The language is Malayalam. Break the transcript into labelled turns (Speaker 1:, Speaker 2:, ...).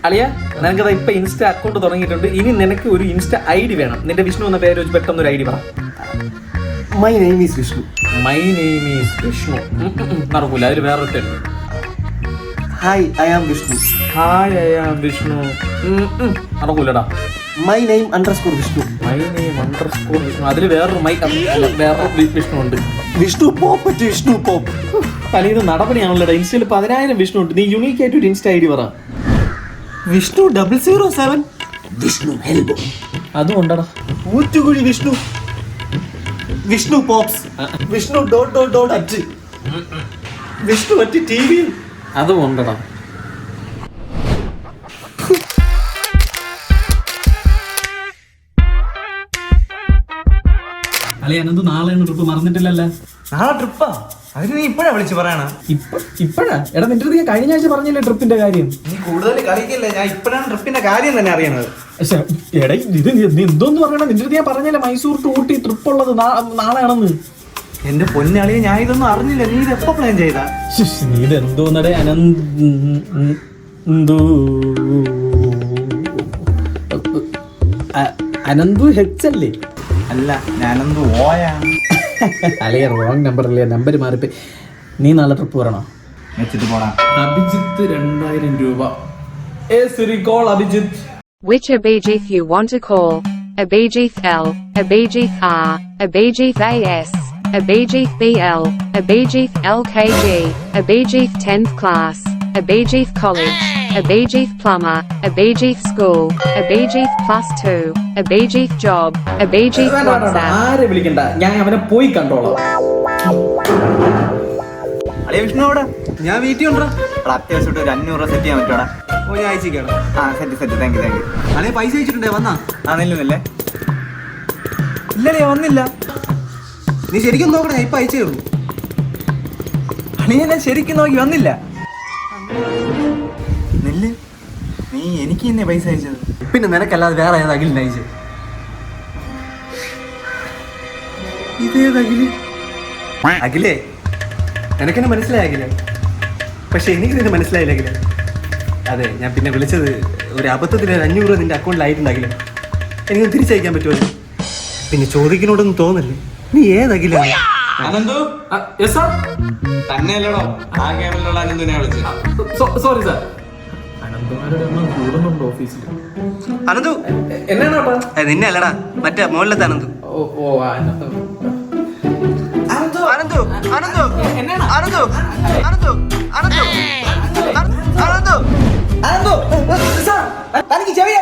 Speaker 1: അളിയ നിനക്കത് ഇപ്പൊ ഇൻസ്റ്റ അക്കൗണ്ട് തുടങ്ങിയിട്ടുണ്ട്. ഇനി നിനക്ക് ഒരു ഇൻസ്റ്റ ID വേണം. നിന്റെ വിഷ്ണു എന്ന പേര് വെച്ച് പെട്ടെന്ന് ഒരു ID പറ.
Speaker 2: My name is Vishnu.
Speaker 1: My name is Vishnu. നടക്കൂല, അതിൽ വേറെ
Speaker 2: hi I am Vishnu.
Speaker 1: Hi I am Vishnu. നടക്കൂലടാ.
Speaker 2: My name underscore Vishnu.
Speaker 1: My name underscore Vishnu. അതിൽ വേറൊരു വിഷ്ണു ഉണ്ട്.
Speaker 2: വിഷ്ണു പോപ്പ്. വിഷ്ണു പോപ്പ്.
Speaker 1: അല്ല ഇത് നടപടിയാണല്ലോ. ഇൻസ്റ്റയിൽ 10,000 വിഷ്ണു ഉണ്ട്. നീ യുണീക്ക് ആയിട്ട് ഒരു ഇൻസ്റ്റ ID പറ.
Speaker 2: വിഷ്ണു 007. വിഷ്ണു ഹെൽബോ.
Speaker 1: അതും ഉണ്ടടാ.
Speaker 2: Oottukuzhy Vishnu. Vishnu pops. Vishnu at. Vishnu at TV.
Speaker 1: അതും ഉണ്ടടാ. അളിയ അനന്ത് നാളെയാണ് ട്രിപ്പ്, മറന്നിട്ടില്ലല്ലേ?
Speaker 2: നാളെ ട്രിപ്പാ? അതിന് നീ ഇപ്പഴാ വിളിച്ച് പറയണ?
Speaker 1: ഇപ്പഴാ? എടാ നിന്റെ അടുത്ത് ഞാൻ കഴിഞ്ഞ ആഴ്ച പറഞ്ഞില്ലേ ട്രിപ്പിന്റെ കാര്യം?
Speaker 2: നീ കൂടുതൽ കളിക്കില്ലേ, ഞാൻ ഇപ്പഴാണ് ട്രിപ്പിന്റെ കാര്യം തന്നെ അറിയണത്.
Speaker 1: എടാ ഇത് നീ എന്തോന്ന് പറയണ? നിന്റെ അടുത്ത് ഞാൻ പറഞ്ഞില്ലേ മൈസൂർ ടു ഊട്ടി ട്രിപ്പ് ഉള്ളത് നാളെയാണെന്ന്.
Speaker 2: എന്റെ പൊന്നാളിയെ ഞാൻ ഇതൊന്നും അറിഞ്ഞില്ല. നീ ഇത് എപ്പോ പ്ലാൻ ചെയ്താ?
Speaker 1: നീ ഇത് എന്തോന്നടേ അനന്തു ഹെച്ചല്ലേ?
Speaker 2: അല്ല, ഞാനൊന്ന് ഓയാണ്.
Speaker 1: അല്ലേ റോങ് നമ്പർ അല്ലേ, നമ്പർ മാറിപ്പോ. നീ നാളെ ട്രിപ്പ് പറയണോ?
Speaker 2: വെച്ചിട്ട് പോടാ.
Speaker 1: അഭിജിത്ത് 2000 രൂപ. Call Abhijith.
Speaker 3: Which Abhijith you want to call? Abhijith L, Abhijith R, Abhijith AS, Abhijith BL, Abhijith LKG, Abhijith 10th class, Abhijith College, Abhijith Plumber, Abhijith School, Abhijith +2, Abhijith Job, Abhijith WhatsApp.
Speaker 1: ആരെ വിളിക്കണ്ട, ഞാൻ അവനെ പോയി കണ്ടോളാം.
Speaker 2: അളിയ വിഷ്ണു അവിടെ? ഞാൻ വീട്ടിൽ ഉണ്ടോ? അത്യാവശ്യമായിട്ട് ഒരു 500 രൂപ സെറ്റ് ചെയ്യാൻ പറ്റൂടാ? ഓ ഞാൻ അയച്ചിരിക്കണം. ആ സെറ്റ്. Thank you. അളിയ പൈസ അയച്ചിട്ടുണ്ടേ? വന്നാ? ആ നെല്ലുന്നല്ലേ? ഇല്ലല്ലേ വന്നില്ല. നീ ശരിക്കും നോക്കണേ, ഞാൻ ഇപ്പൊ അയച്ചേ ഉള്ളൂ. അളിയ ഞാൻ ശരിക്കും നോക്കി വന്നില്ല. നെല്ല്, നീ എനിക്ക് തന്നെ പൈസ അയച്ചത്? പിന്നെ നിനക്കല്ലാതെ വേറെ ഏത് അഖിലിന് അയച്ചത്? ഇതേത് അഖില്? അഖിലേ, നിനക്കെന്നെ മനസ്സിലായ അഖിലേ? പക്ഷെ എനിക്ക് നിന്നെ മനസ്സിലായില്ല അഖിലേ. അതെ, ഞാൻ പിന്നെ വിളിച്ചത് ഒരു അബദ്ധത്തിന് 500 രൂപ നിന്റെ അക്കൗണ്ടിലായിട്ടുണ്ടെങ്കിൽ എനിക്ക് തിരിച്ചയക്കാൻ പറ്റുമല്ലോ. പിന്നെ ചോദിക്കുന്നോടൊന്നും തോന്നല്ലേ, നീ ഏത് അഖിലാണ്?
Speaker 4: അനന്തു തന്നെ അല്ലടോ, ആ ക്യാമറയിലുള്ള അനന്തുനെ വിളിച്ചത്.
Speaker 1: Sorry sir. അനന്തുമാരുടെ കൂടുന്നുണ്ട് ഓഫീസിൽ.
Speaker 2: അനന്തു
Speaker 1: എന്നാണോട്ടാ?
Speaker 2: നിന്നെ അല്ലടാ, മറ്റേ മോളിലത്തെ അനന്തു.
Speaker 1: ചെവി